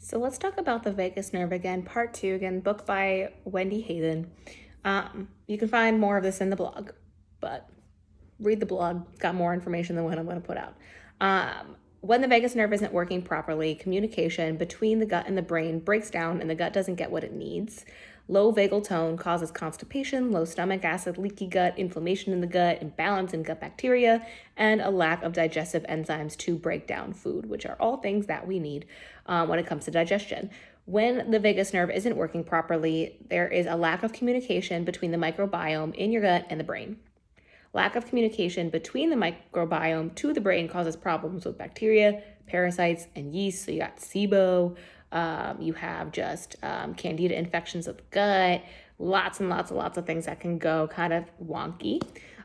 So let's talk about the vagus nerve again, part two, again, book by Wendy Hayden. You can find more of this in the blog, but read the blog, it's got more information than what I'm going to put out. When the vagus nerve isn't working properly, communication between the gut and the brain breaks down and the gut doesn't get what it needs. Low vagal tone causes constipation, low stomach acid, leaky gut, inflammation in the gut, imbalance in gut bacteria, and a lack of digestive enzymes to break down food, which are all things that we need when it comes to digestion. When the vagus nerve isn't working properly, there is a lack of communication between the microbiome in your gut and the brain. Lack of communication between the microbiome to the brain causes problems with bacteria, parasites, and yeast. So you got SIBO, you have just candida infections of the gut, lots and lots of things that can go kind of wonky.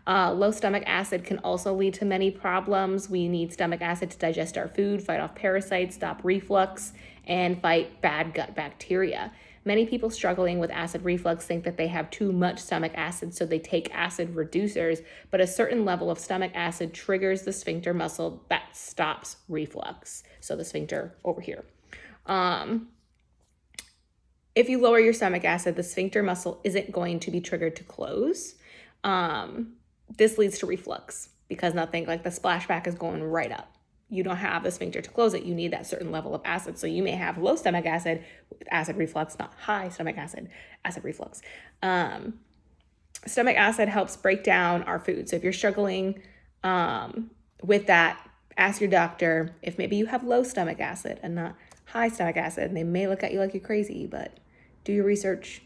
Low stomach acid can also lead to many problems. We need stomach acid to digest our food, fight off parasites, stop reflux, and fight bad gut bacteria. Many people struggling with acid reflux think that they have too much stomach acid, so they take acid reducers, but a certain level of stomach acid triggers the sphincter muscle that stops reflux. So the sphincter over here. If you lower your stomach acid, the sphincter muscle isn't going to be triggered to close. This leads to reflux because nothing like the splashback is going right up. You don't have the sphincter to close it. You need that certain level of acid. So you may have low stomach acid with acid reflux, not high stomach acid reflux. Stomach acid helps break down our food. So if you're struggling with that, ask your doctor if maybe you have low stomach acid and not high stomach acid. And they may look at you like you're crazy, but do your research.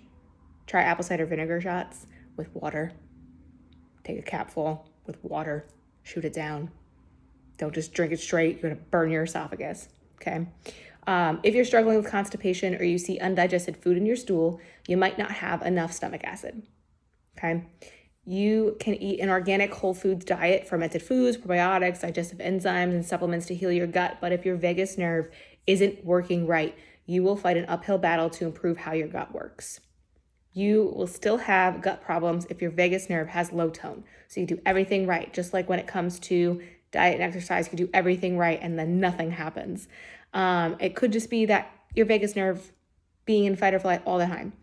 Try apple cider vinegar shots with water. Take a capful with water, shoot it down. Don't just drink it straight. You're going to burn your esophagus, okay? If you're struggling with constipation or you see undigested food in your stool, you might not have enough stomach acid, okay? You can eat an organic whole foods diet, fermented foods, probiotics, digestive enzymes, and supplements to heal your gut. But if your vagus nerve isn't working right, you will fight an uphill battle to improve how your gut works. You will still have gut problems if your vagus nerve has low tone. So you do everything right, just like when it comes to diet and exercise, you do everything right and then nothing happens. It could just be that your vagus nerve being in fight or flight all the time.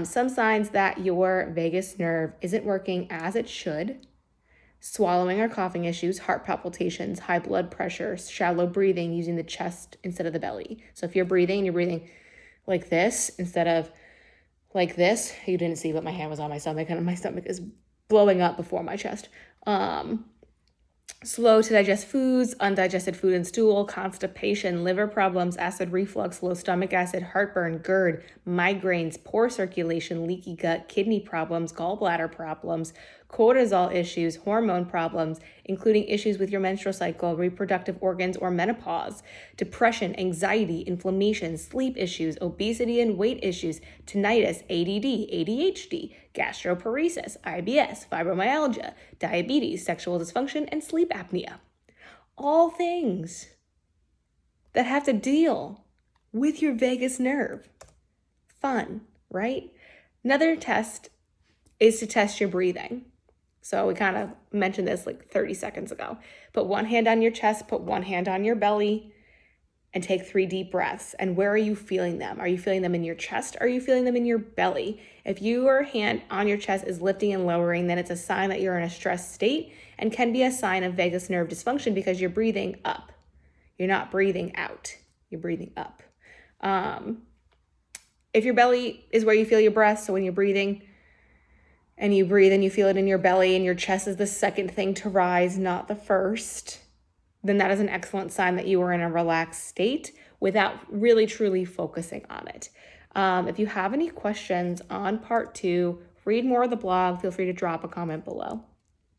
Some signs that your vagus nerve isn't working as it should: swallowing or coughing issues, heart palpitations, high blood pressure, shallow breathing using the chest instead of the belly. So if you're breathing like this instead of like this, you didn't see, but my hand was on my stomach and my stomach is blowing up before my chest. Slow to digest foods, undigested food and stool, constipation, liver problems, acid reflux, low stomach acid, heartburn, GERD, migraines, poor circulation, leaky gut, kidney problems, gallbladder problems, cortisol issues, hormone problems, including issues with your menstrual cycle, reproductive organs, or menopause, depression, anxiety, inflammation, sleep issues, obesity and weight issues, tinnitus, ADD, ADHD, gastroparesis, IBS, fibromyalgia, diabetes, sexual dysfunction, and sleep apnea. All things that have to deal with your vagus nerve. Fun, right? Another test is to test your breathing. So we kind of mentioned this like 30 seconds ago. Put one hand on your chest, put one hand on your belly, and take 3 deep breaths. And where are you feeling them? Are you feeling them in your chest? Are you feeling them in your belly? If your hand on your chest is lifting and lowering, then it's a sign that you're in a stressed state and can be a sign of vagus nerve dysfunction because you're breathing up. You're not breathing out. You're breathing up. If your belly is where you feel your breath, so when you're breathing and you breathe and you feel it in your belly and your chest is the second thing to rise, not the first, then that is an excellent sign that you are in a relaxed state without really truly focusing on it. If you have any questions on part 2, read more of the blog, feel free to drop a comment below.